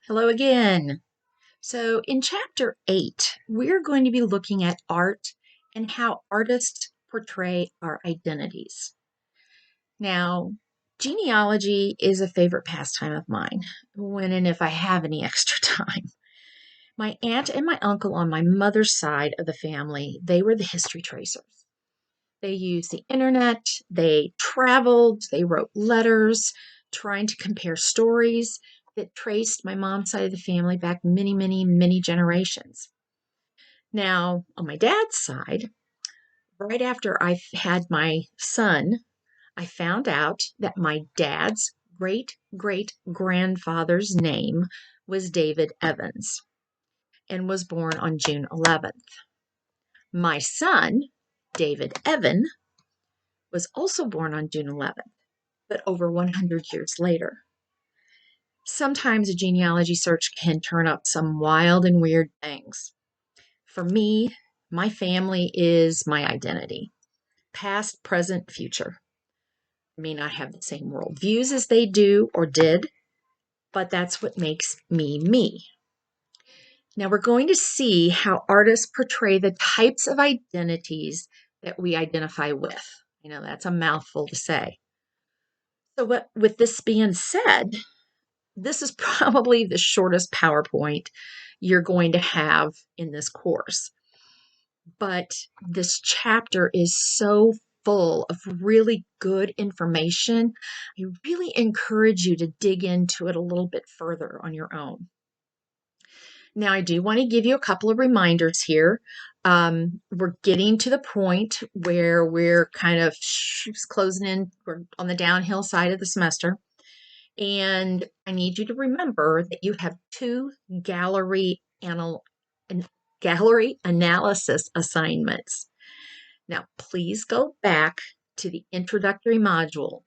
Hello again. So, in chapter 8, we're going to be looking at art and how artists portray our identities. Now, genealogy is a favorite pastime of mine, when and if I have any extra time. My aunt and my uncle on my mother's side of the family, they were the history tracers. They used the internet, they traveled, they wrote letters, trying to compare stories that traced my mom's side of the family back many, many, many generations. Now, on my dad's side, right after I had my son, I found out that my dad's great great grandfather's name was David Evans and was born on June 11th. My son, David Evan, was also born on June 11th, but over 100 years later. Sometimes a genealogy search can turn up some wild and weird things. For me, my family is my identity, past, present, future. I may not have the same worldviews as they do or did, but that's what makes me me. Now we're going to see how artists portray the types of identities that we identify with. That's a mouthful to say. So, with this being said, this is probably the shortest PowerPoint you're going to have in this course. But this chapter is so full of really good information. I really encourage you to dig into it a little bit further on your own. Now, I do want to give you a couple of reminders here. We're getting to the point where we're kind of closing in. We're on the downhill side of the semester. And I need you to remember that you have two gallery analysis assignments. Now, please go back to the introductory module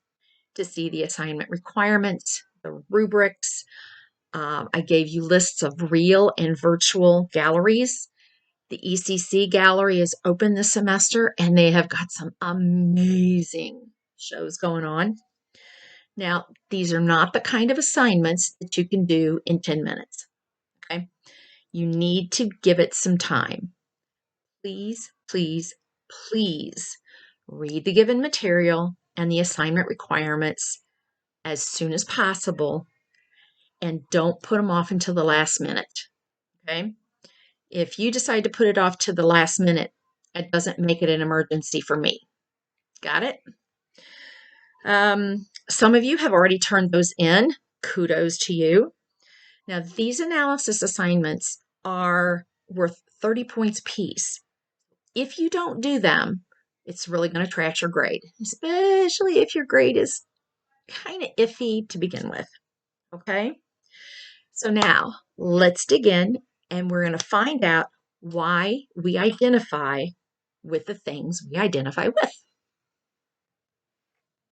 to see the assignment requirements, the rubrics. I gave you lists of real and virtual galleries. The ECC gallery is open this semester, and they have got some amazing shows going on. Now, these are not the kind of assignments that you can do in 10 minutes, okay? You need to give it some time. Please, please, please read the given material and the assignment requirements as soon as possible, and don't put them off until the last minute, okay? If you decide to put it off to the last minute, it doesn't make it an emergency for me. Got it? Some of you have already turned those in. Kudos to you. Now, these analysis assignments are worth 30 points apiece. If you don't do them, it's really going to trash your grade, especially if your grade is kind of iffy to begin with. Okay? So now let's dig in, and we're going to find out why we identify with the things we identify with.